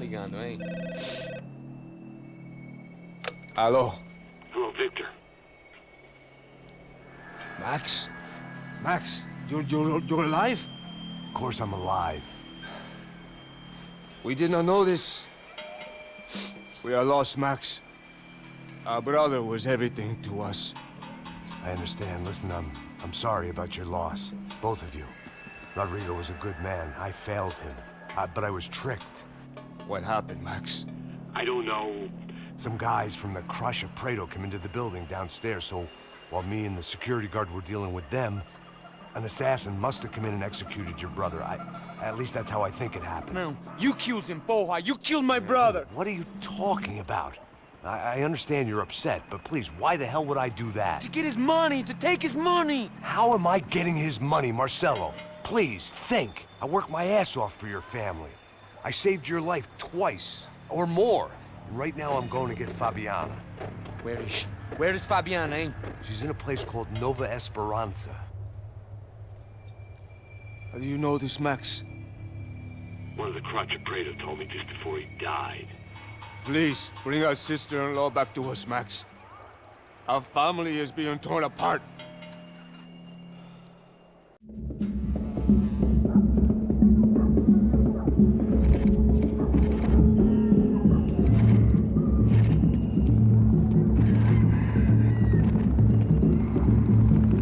ligando, hein? Alô? Hello, Victor. Max? Max, you're alive? Of course I'm alive. We did not know this. We are lost, Max. Our brother was everything to us. I understand. Listen, I'm sorry about your loss. Both of you. Rodrigo was a good man. I failed him. But I was tricked. What happened, Max? I don't know. Some guys from the Crush of Prado came into the building downstairs, so while me and the security guard were dealing with them, an assassin must have come in and executed your brother. At least that's how I think it happened. No, you killed him, porra. You killed my brother. What are you talking about? I understand you're upset, but please, why the hell would I do that? To get his money, to take his money. How am I getting his money, Marcelo? Please, think. I worked my ass off for your family. I saved your life twice, or more. And right now I'm going to get Fabiana. Where is she? Where is Fabiona's, eh? She's in a place called Nova Esperanza. How do you know this, Max? One of the Crotch of Prado told me just before he died. Please, bring our sister-in-law back to us, Max. Our family is being torn apart.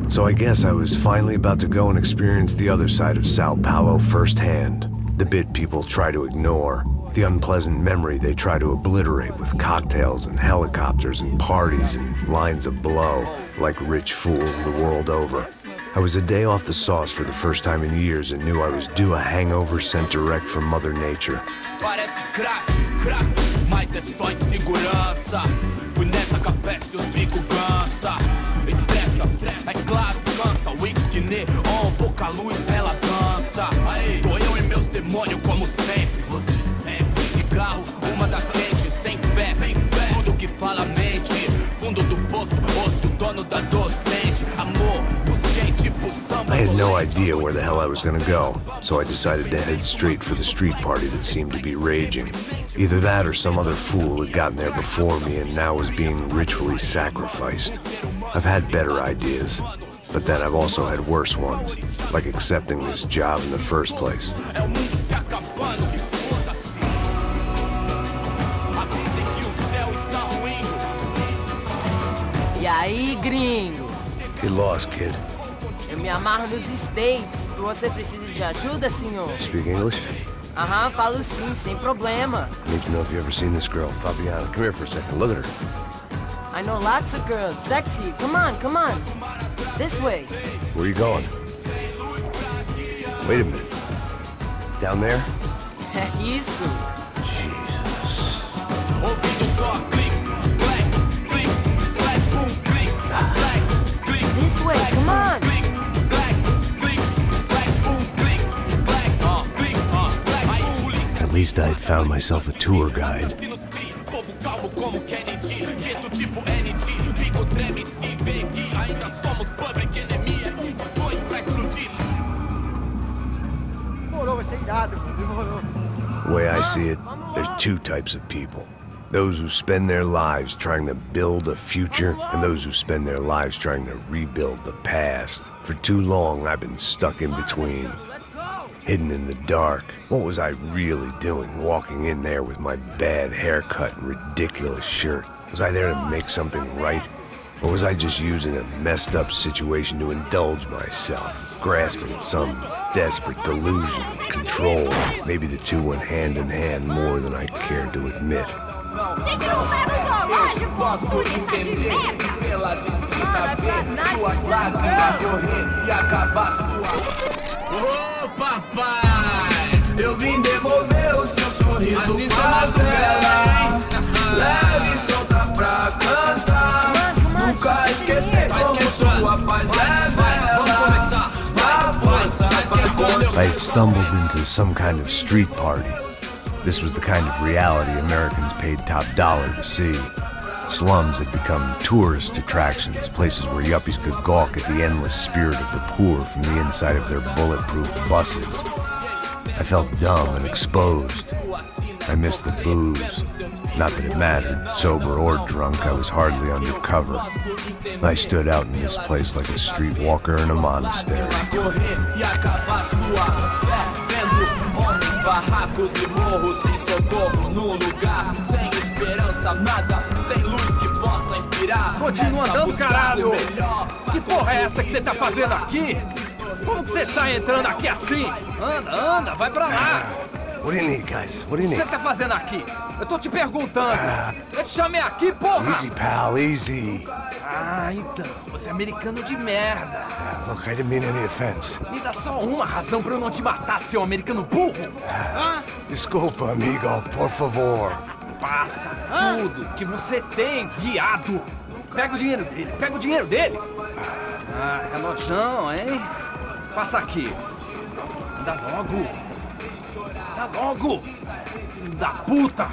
So I guess I was finally about to go and experience the other side of Sao Paulo firsthand. The bit people try to ignore. The unpleasant memory they try to obliterate with cocktails and helicopters and parties and lines of blow, like rich fools the world over. I was a day off the sauce for the first time in years and knew I was due a hangover sent direct from Mother Nature. Parece crack, crack, mas é só insegurança. Fui nessa capeste, os bico cansa. Estressa, é claro, cansa. Whisky, neon, pouca luz, ela dança. Tô eu e meus demônios como sempre. Você sempre. Cigarro, uma da frente, sem fé. Tudo que fala mente. Fundo do poço, osso, dono da docente. Amor, busquei tipo samba. I had no idea where the hell I was gonna go, so I decided to head straight for the street party that seemed to be raging. Either that or some other fool had gotten there before me and now was being ritually sacrificed. I've had better ideas, but then I've also had worse ones, like accepting this job in the first place. E aí, gringo? Get lost, kid. Eu me amarro nos States. Você precisa de ajuda, senhor? Speak English? Aham, falo sim, sem problema. I need to know if you've ever seen this girl, Fabiana. Come here for a second. Look at her. I know lots of girls. Sexy. Come on, come on. This way. Where are you going? Wait a minute. Down there? É isso. Jesus. This way, come on. At least I had found myself a tour guide. The way I see it, there's two types of people. Those who spend their lives trying to build a future, and those who spend their lives trying to rebuild the past. For too long, I've been stuck in between. Hidden in the dark. What was I really doing walking in there with my bad haircut and ridiculous shirt? Was I there to make something right? Or was I just using a messed up situation to indulge myself, grasping at some desperate delusion of control? Maybe the two went hand in hand more than I cared to admit. Gente, não vai pro zoológico! Turista de merda! Mano, I've got nice Pacific girls! Ô papai, eu vim devolver o seu sorriso favela. Leve e solta pra cantar. Nunca esquecer como sua paz é bela. Na força I had stumbled into some kind of street party. This was the kind of reality Americans paid top dollar to see. Slums had become tourist attractions, places where yuppies could gawk at the endless spirit of the poor from the inside of their bulletproof buses. I felt dumb and exposed. I missed the booze. Not that it mattered. Sober or drunk, I was hardly undercover. I stood out in this place like a streetwalker in a monastery. Barracos e morros sem socorro num lugar sem esperança, nada, sem luz que possa inspirar. Continua andando, caralho! Que porra é essa que você tá fazendo aqui? Como que você sai entrando aqui assim? Anda, vai pra lá! What do you need, guys? What do you O que need? você tá fazendo aqui? Eu tô te perguntando. Eu te chamei aqui, porra! Easy, pal, easy. Ah, então, você é americano de merda. Look, I didn't mean any offense. Me dá só uma razão pra eu não te matar, seu americano burro. Desculpa, amigo, por favor. Passa tudo que você tem, viado. Pega o dinheiro dele, Ah, é nojão, hein? Passa aqui. Dá logo. Filho da puta.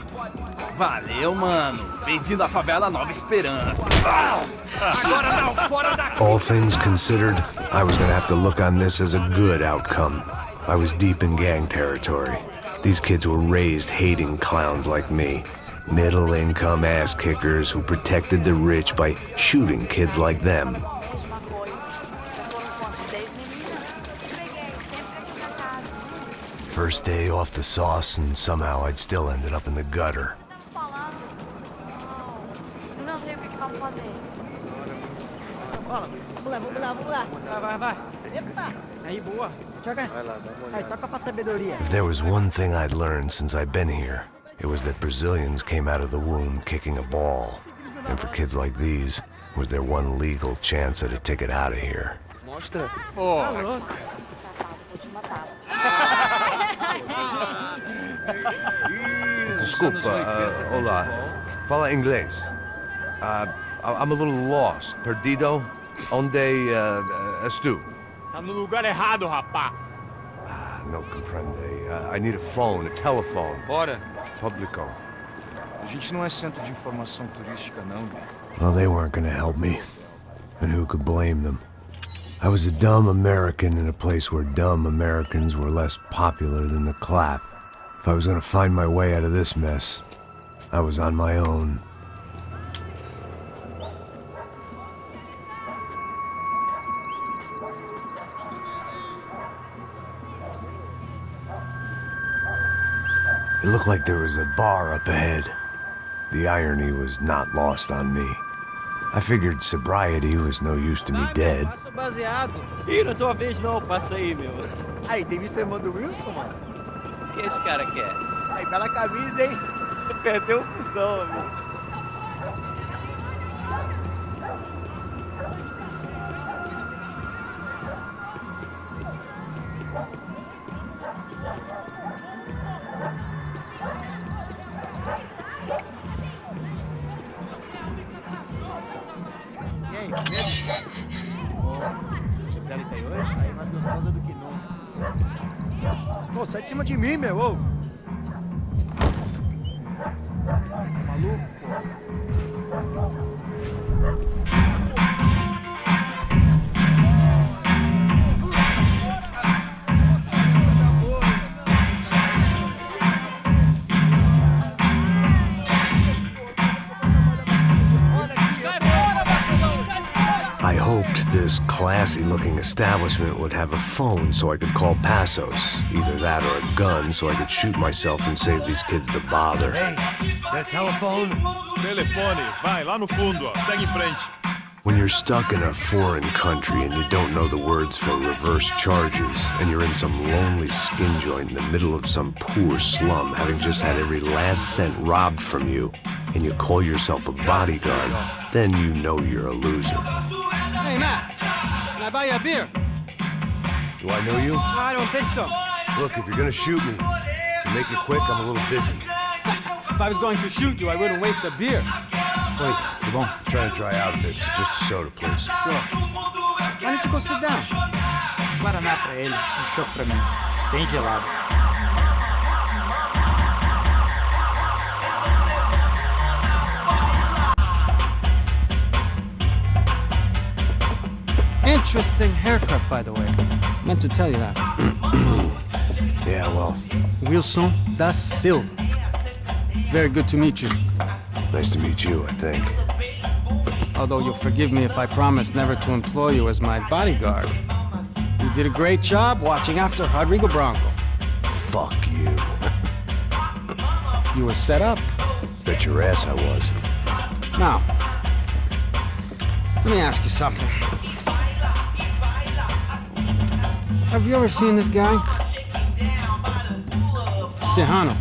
Valeu, mano. Bem-vindo à favela Nova Esperança. Agora não, fora daqui. All things considered, I was gonna have to look on this as a good outcome. I was deep in gang territory. These kids were raised hating clowns like me. Middle-income ass-kickers who protected the rich by shooting kids like them. First day off the sauce, and somehow I'd still ended up in the gutter. Não sei o que vamos fazer. Vamos lá. Vai. Epa! Aí, boa. Joga. Aí, toca pra sabedoria. If there was one thing I'd learned since I'd been here, it was that Brazilians came out of the womb kicking a ball. And for kids like these, was their one legal chance at a ticket out of here. Mostra. Desculpa, olá. Fala inglês. I'm a little lost. Perdido? Onde estou? Tá no lugar errado, rapá. No comprende. I need a phone, a telephone. Bora. Publico. A gente não é centro de informação turística, não. Well, they weren't gonna help me. And who could blame them? I was a dumb American in a place where dumb Americans were less popular than the clap. If I was gonna find my way out of this mess, I was on my own. It looked like there was a bar up ahead. The irony was not lost on me. I figured sobriety was no use to me dead. Passa o baseado. Ih, não é tua vez não, passa aí, meu. Aí, tem visto a irmã do Wilson, mano? O que esse cara quer? Aí, bela camisa, hein? Perdeu o cuzão, amigo. Aí mais gostosa do que nunca. Pô, sai de cima de mim, meu! Ô. Maluco, I hoped this classy-looking establishment would have a phone so I could call Passos. Either that or a gun so I could shoot myself and save these kids the bother. Hey, that telephone? Telefone, vai, lá no fundo, ó. Segue em frente. When you're stuck in a foreign country and you don't know the words for reverse charges, and you're in some lonely skin joint in the middle of some poor slum, having just had every last cent robbed from you, and you call yourself a bodyguard, then you know you're a loser. Hey, Matt, can I buy you a beer? Do I know you? I don't think so. Look, if you're gonna shoot me, make it quick, I'm a little busy. If I was going to shoot you, I wouldn't waste a beer. Wait, come on. I'm trying to dry out a bit, so just a soda, please. Sure. Why don't you go sit down? Guaraná pra ele, chopp pra mim. Bem gelado. Interesting haircut, by the way. Meant to tell you that. Yeah, well, Wilson da Silva. Very good to meet you. Nice to meet you, I think. Although you'll forgive me if I promise never to employ you as my bodyguard. You did a great job watching after Rodrigo Bronco. Fuck you. You were set up. Bet your ass I was. Now, let me ask you something. Have you ever seen this guy? Sihano.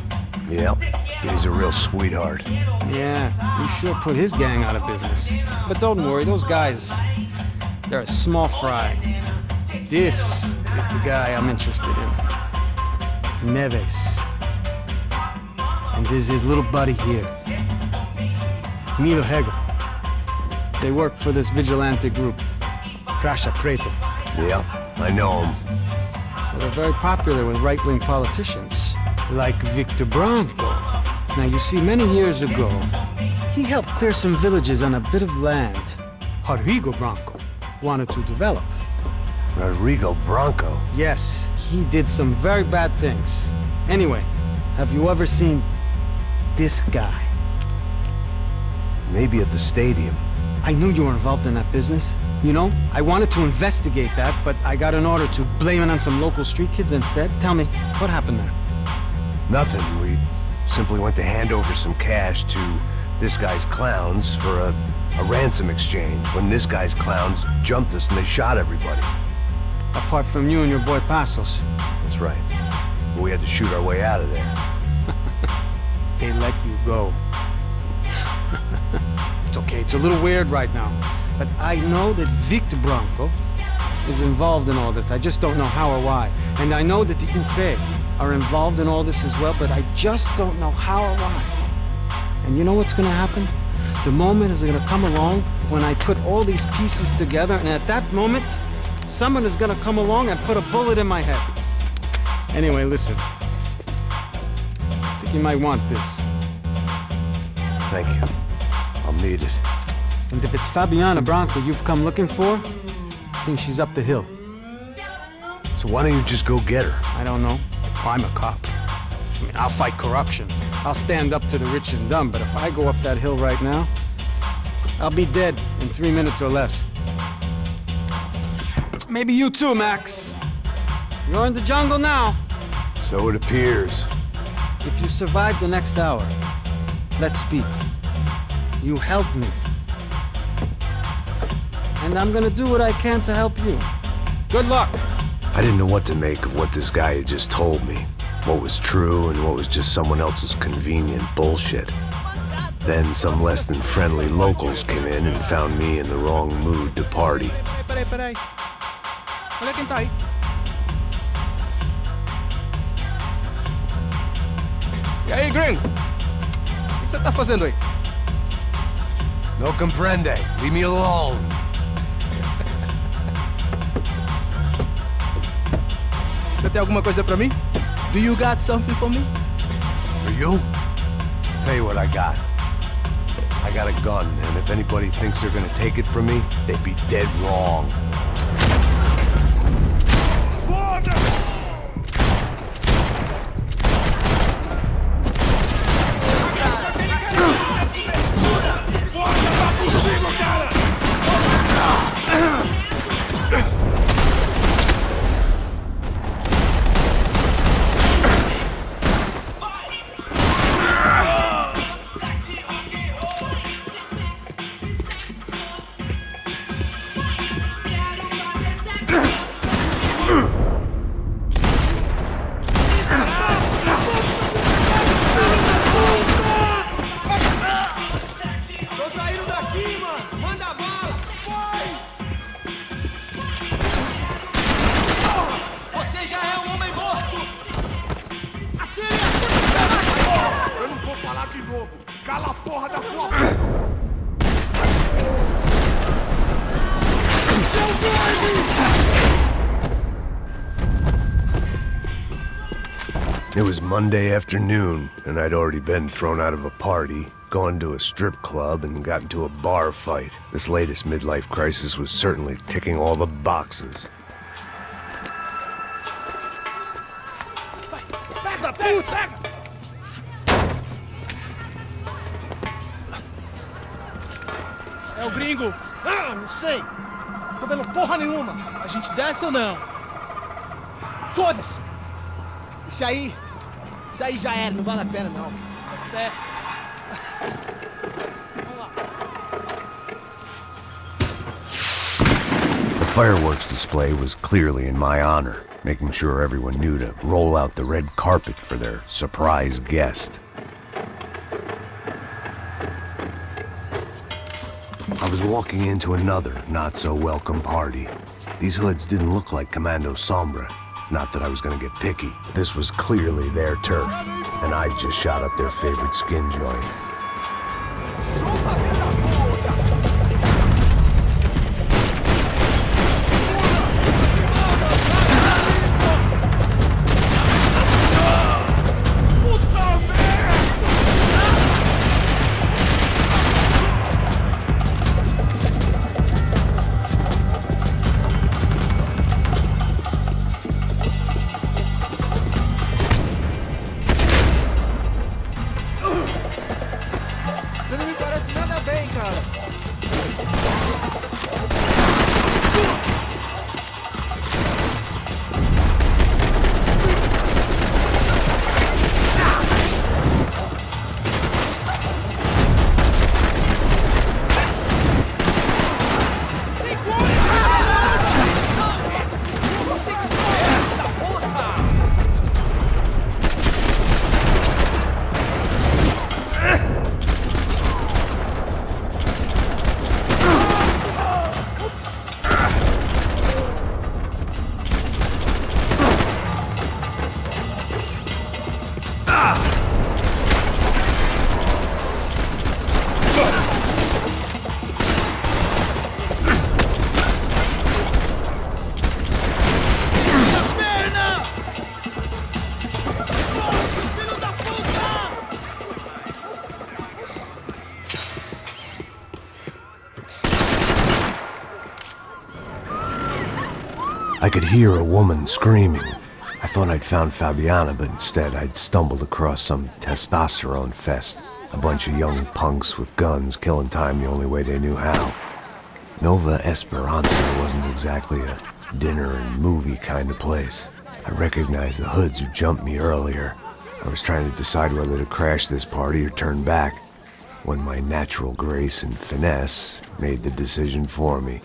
Yeah, he's a real sweetheart. Yeah, he sure put his gang out of business. But don't worry, those guys, they're a small fry. This is the guy I'm interested in. Neves. And this is his little buddy here. Milo Hegel. They work for this vigilante group, Crasha Preto. Yeah, I know him. Well, they're very popular with right-wing politicians, like Victor Bronco. Now, you see, many years ago, he helped clear some villages on a bit of land Rodrigo Bronco wanted to develop. Rodrigo Bronco? Yes, he did some very bad things. Anyway, have you ever seen this guy? Maybe at the stadium. I knew you were involved in that business. You know, I wanted to investigate that, but I got an order to blame it on some local street kids instead. Tell me, what happened there? Nothing. We simply went to hand over some cash to this guy's clowns for a ransom exchange when this guy's clowns jumped us and they shot everybody. Apart from you and your boy Passos. That's right. But we had to shoot our way out of there. They let you go. It's okay, it's a little weird right now. But I know that Victor Bronco is involved in all this. I just don't know how or why. And I know that the Ufe are involved in all this as well, but I just don't know how or why. And you know what's gonna happen? The moment is gonna come along when I put all these pieces together, and at that moment, someone is gonna come along and put a bullet in my head. Anyway, listen. I think you might want this. Thank you. I'll need it. And if it's Fabiaной Bronco you've come looking for, I think she's up the hill. So why don't you just go get her? I don't know. I'm a cop. I mean, I'll fight corruption. I'll stand up to the rich and dumb, but if I go up that hill right now, I'll be dead in 3 minutes or less. Maybe you too, Max. You're in the jungle now. So it appears. If you survive the next hour, let's speak. You help me. And I'm gonna do what I can to help you. Good luck. I didn't know what to make of what this guy had just told me. What was true and what was just someone else's convenient bullshit. Then some less than friendly locals came in and found me in the wrong mood to party. Peraí. Olha quem tá aí. E aí, gringo? O que você tá fazendo aí? No comprende. Leave me alone. Você tem alguma coisa pra mim? Do you got something for me? For you? Tell you what I got. I got a gun, and if anybody thinks they're gonna take it from me, they'd be dead wrong. It was Monday afternoon, and I'd already been thrown out of a party, gone to a strip club, and got into a bar fight. This latest midlife crisis was certainly ticking all the boxes. Gringo? Ah, não sei. Tô vendo porra nenhuma. A gente desce ou não? Foda-se. Isso aí já era, não vale a pena não. Tá certo. The fireworks display was clearly in my honor, making sure everyone knew to roll out the red carpet for their surprise guest. I was walking into another not-so-welcome party. These hoods didn't look like Commando Sombra. Not that I was gonna get picky. This was clearly their turf, and I'd just shot up their favorite skin joint. I could hear a woman screaming. I thought I'd found Fabiaной, but instead I'd stumbled across some testosterone fest. A bunch of young punks with guns killing time the only way they knew how. Nova Esperanza wasn't exactly a dinner and movie kind of place. I recognized the hoods who jumped me earlier. I was trying to decide whether to crash this party or turn back, when my natural grace and finesse made the decision for me.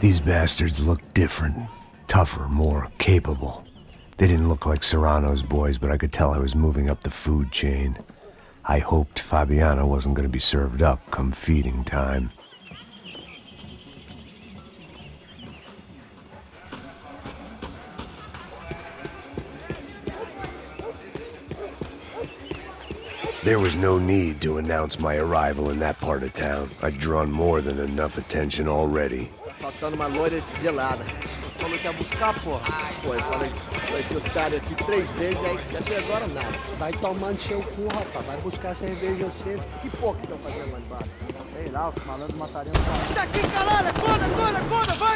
These bastards looked different, tougher, more capable. They didn't look like Serrano's boys, but I could tell I was moving up the food chain. I hoped Fabiana wasn't going to be served up come feeding time. There was no need to announce my arrival in that part of town. I'd drawn more than enough attention already. Faltando uma loira gelada. Você falou que ia buscar, porra? Pô, eu falei, esse otário aqui 3 vezes, aí até agora nada. Vai tomando seu cu, rapaz. Vai buscar cerveja você. Que porra que estão fazendo lá embaixo? Sei lá, os malandros matariam o cara. Daqui, caralho! Acorda! Vai!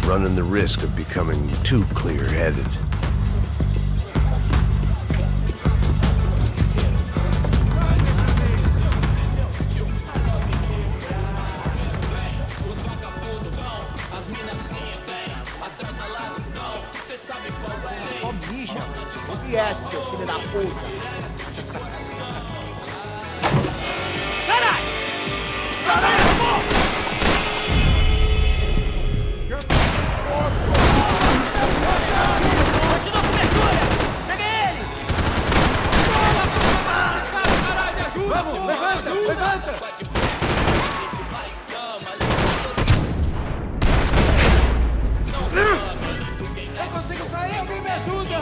Running the risk of becoming too clear-headed. Só mija. O que é, seu filho da puta? Caralho, porra! Continua cobertura! Pega ele! Vamos, levanta! Eu consigo sair, alguém me ajuda!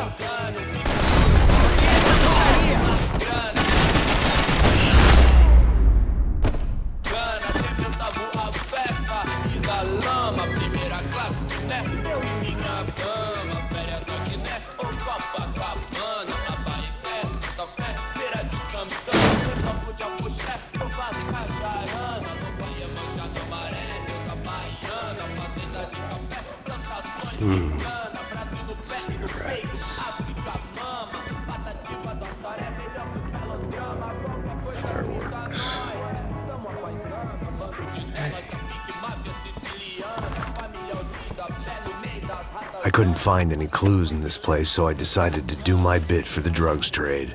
Cigarettes. Fireworks. I couldn't find any clues in this place, so I decided to do my bit for the drugs trade.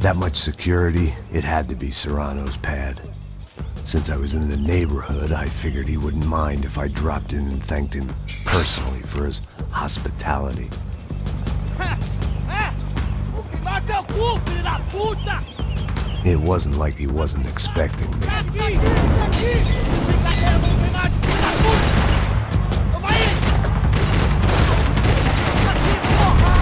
That much security, it had to be Serrano's pad. Since I was in the neighborhood, I figured he wouldn't mind if I dropped in and thanked him personally for his hospitality. Vai teu cu, filho da puta! puta! It wasn't like he wasn't expecting me. Aqui! Aqui! Brincadeira, vamos pegar esse filho da puta! Vamos aí! Aqui, porra!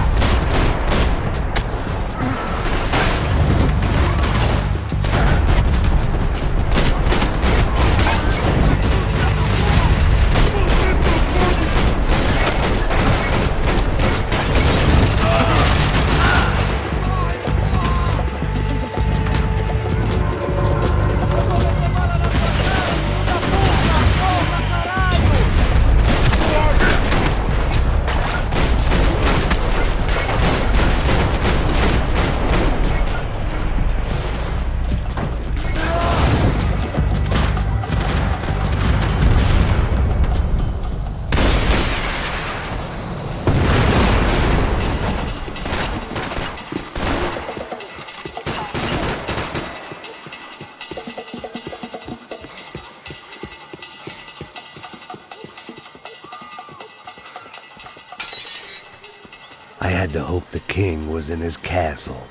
I had to hope the king was in his castle.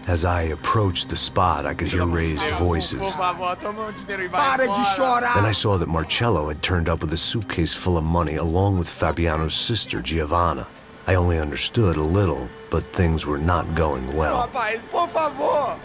As I approached the spot, I could hear raised voices. Then I saw that Marcello had turned up with a suitcase full of money along with Fabiano's sister, Giovanna. I only understood a little, but things were not going well. Rapaz, por favor!